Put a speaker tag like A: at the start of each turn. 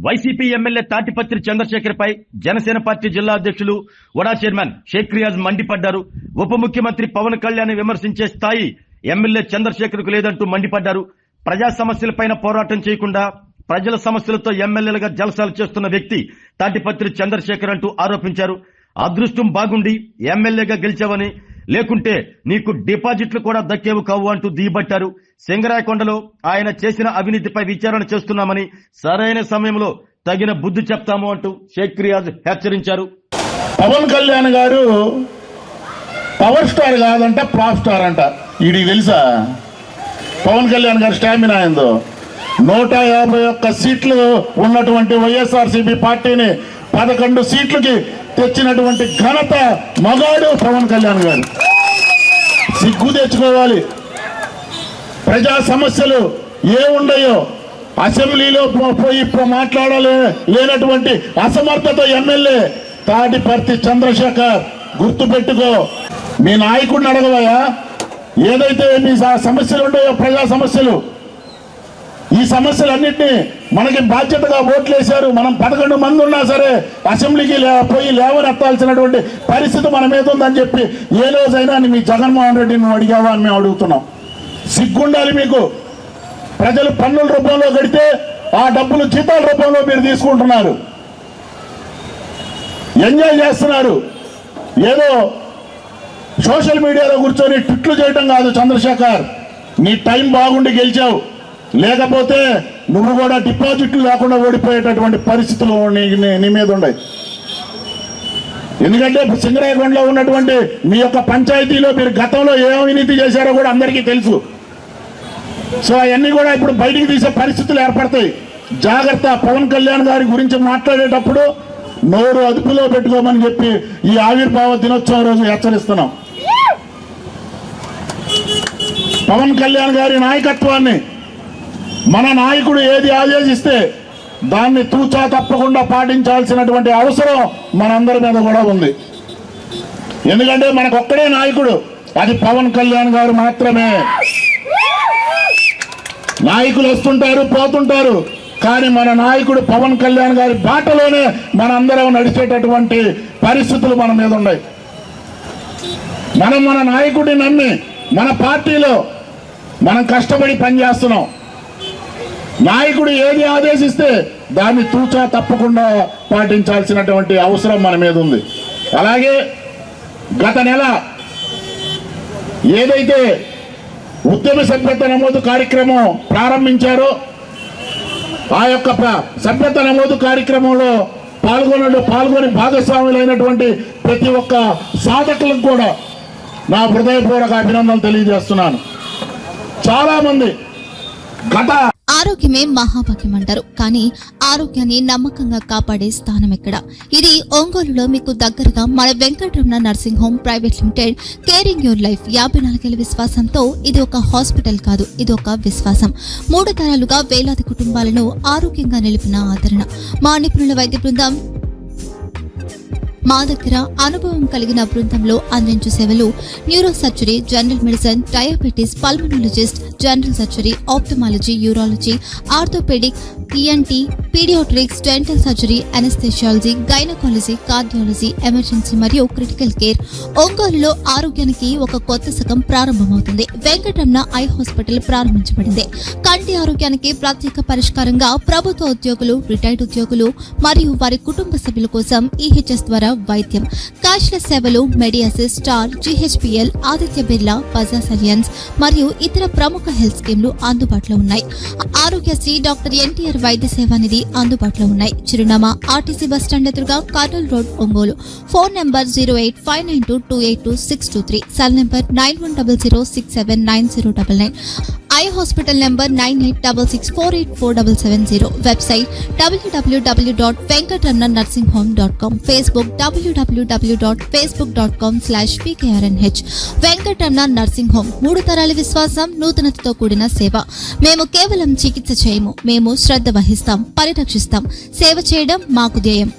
A: YCP MLA Tadipatri Chandrasekhar పై Janasena party జిల్లా అధ్యక్షులు vada chairman Sheikh Riyaz మండిపడ్డారు. ఉప ముఖ్యమంత్రి పవన్ కళ్యాణ్ విమర్శించే స్థాయి ఎమ్మెల్యే చంద్రశేఖర్ కు లేదంటూ మండిపడ్డారు. ప్రజా సమస్యలపైన పోరాటం చేయకుండా ప్రజల సమస్యలతో ఎమ్మెల్యేలుగా జలసాలు చేస్తున్న వ్యక్తి తాటిపత్రి చంద్రశేఖర్ అంటూ ఆరోపించారు. అదృష్టం బాగుండి ఎమ్మెల్యేగా గెలిచావని, లేకుంటే నీకు డిపాజిట్లు కూడా దక్కేవు కావు అంటూ దిగబట్టారు. సింగరాయకొండలో ఆయన చేసిన అవినీతిపై విచారణ చేస్తున్నామని, సరైన సమయంలో తగిన బుద్ధి చెప్తాము అంటూ షేక్ రియాజ్ హెచ్చరించారు.
B: పవన్ కళ్యాణ్ గారు పవర్ స్టార్ కాదంట, ఫ్లాప్ స్టార్ అంట. వీడికి తెలుసా పవన్ కళ్యాణ్ గారు స్టామినా ఏందో? 151 సీట్లు ఉన్నటువంటి వైఎస్ఆర్సీపీ పార్టీని 11 సీట్లకి తెచ్చినటువంటి ఘనత మగాడు పవన్ కళ్యాణ్ గారు. సిగ్గు తెచ్చుకోవాలి. ప్రజా సమస్యలు ఏముండయో అసెంబ్లీలో పోయి మాట్లాడలేనటువంటి అసమర్థత ఎమ్మెల్యే తాటిపర్తి చంద్రశేఖర్. గుర్తుపెట్టుకో, మీ నాయకుడిని అడగవయా ఏదైతే మీ సమస్యలు ఉన్నాయో, ప్రజా సమస్యలు. ఈ సమస్యలన్నింటినీ మనకి బాధ్యతగా ఓట్లేశారు. మనం 11 మంది ఉన్నా సరే అసెంబ్లీకి పోయి లేవనెత్తాల్సినటువంటి పరిస్థితి మన మీద ఉందని చెప్పి ఏ రోజైనా మీ జగన్మోహన్ రెడ్డి నువ్వు అడిగావా అని మేము అడుగుతున్నాం. సిగ్గుండాలి మీకు. ప్రజలు పన్నుల రూపంలో కడితే ఆ డబ్బులు జీతాల రూపంలో మీరు తీసుకుంటున్నారు, ఎంజాయ్ చేస్తున్నారు. ఏదో సోషల్ మీడియాలో కూర్చొని ట్విట్లు చేయడం కాదు చంద్రశేఖర్. నీ టైం బాగుండి గెలిచావు, లేకపోతే నువ్వు కూడా డిపాజిట్లు లేకుండా ఓడిపోయేటటువంటి పరిస్థితులు నీ మీద ఉన్నాయి. ఎందుకంటే సింగరాయకొండలో ఉన్నటువంటి మీ యొక్క పంచాయతీలో మీరు గతంలో ఏ అవినీతి చేశారో కూడా అందరికీ తెలుసు. సో అవన్నీ కూడా ఇప్పుడు బయటికి తీసే పరిస్థితులు ఏర్పడతాయి. జాగ్రత్త. పవన్ కళ్యాణ్ గారి గురించి మాట్లాడేటప్పుడు నోరు అదుపులో పెట్టుకోమని చెప్పి ఈ ఆవిర్భావ దినోత్సవం రోజు హెచ్చరిస్తున్నాం. పవన్ కళ్యాణ్ గారి నాయకత్వాన్ని, మన నాయకుడు ఏది ఆదేశిస్తే దాన్ని తూచా తప్పకుండా పాటించాల్సినటువంటి అవసరం మనందరి మీద కూడా ఉంది. ఎందుకంటే మనకొక్కడే నాయకుడు, అది పవన్ కళ్యాణ్ గారు మాత్రమే. నాయకులు వస్తుంటారు, పోతుంటారు, కానీ మన నాయకుడు పవన్ కళ్యాణ్ గారి బాటలోనే మనందరం నడిచేటటువంటి పరిస్థితులు మన మీద ఉన్నాయి. మనం మన నాయకుడిని నమ్మి మన పార్టీలో మనం కష్టపడి పనిచేస్తున్నాం. నాయకుడు ఏది ఆదేశిస్తే దాన్ని తూచా తప్పకుండా పాటించాల్సినటువంటి అవసరం మన మీద ఉంది. అలాగే గత నెల ఏదైతే ఉద్యమ సభ్యత నమోదు కార్యక్రమం ప్రారంభించారో, ఆ యొక్క సభ్యత నమోదు కార్యక్రమంలో పాల్గొని భాగస్వాములైనటువంటి ప్రతి ఒక్క సాధకులకు కూడా నా హృదయపూర్వక అభినందనలు తెలియజేస్తున్నాను. చాలా మంది
C: ఆరోగ్యమే మహాభాగ్యం అంటారు, కానీ ఆరోగ్యాన్ని నమ్మకంగా కాపాడే స్థానం ఎక్కడ? ఇది ఒంగోలులో మీకు దగ్గరగా మన Venkataramana nursing home private limited. Caring your life 54 ఏళ్ల విశ్వాసంతో ఇది ఒక హాస్పిటల్ కాదు, ఇది ఒక విశ్వాసం. 3 తరాలుగా వేలాది కుటుంబాలను ఆరోగ్యంగా నిలిపిన ఆదరణ. మా నిపుణుల వైద్య బృందం మా దగ్గర అనుభవం కలిగిన బృందంలో అందించే సేవలు: neuro surgery, general medicine, diabetes, pulmonologist, general surgery, ophthalmology, urology, orthopaedic, ENT, paediatrics, dental surgery, anaesthesiology, gynaecology, cardiology, emergency మరియు క్రిటికల్ కేర్. ఒంగోలులో ఆరోగ్యానికి ఒక కొత్త శకం ప్రారంభమవుతుంది. వెంకటరమణ ఐ హాస్పిటల్ ప్రారంభించబడింది. కంటి ఆరోగ్యానికి ప్రత్యేక పరిష్కారంగా ప్రభుత్వ ఉద్యోగులు, రిటైర్డ్ ఉద్యోగులు మరియు వారి కుటుంబ సభ్యుల కోసం ఈహెచ్ఎస్ ద్వారా వైద్యం. క్యాష్లెస్ సేవలు Medi Assist, Star, GHPL, Aditya Birla, Bajaj Allianz మరియు ఇతర ప్రముఖ హెల్త్ స్కీమ్లు అందుబాటులో ఉన్నాయి. ఆరోగ్యశ్రీ, డాక్టర్ ఎన్టీఆర్ వైద్య సేవా నిధి అందుబాటులో ఉన్నాయి. చిరునామా ఆర్టీసీ బస్టాండ్ ఎదురుగా, Kurnool road, Ongole. Phone number 08592282623, cell number 9100679099. Eye hospital number 9866484770. Website www.venkatramanarsinghome.com. Facebook www.facebook.com/pkrnh. Venkataramana nursing home, 3 తరాల విశ్వాసం, నూతనతతో కూడిన సేవ. మేము కేవలం చికిత్స చేయము, మేము శ్రద్ధ వహిస్తాం, పరిరక్షిస్తాం. సేవ చేయడం మాకు ధ్యేయం.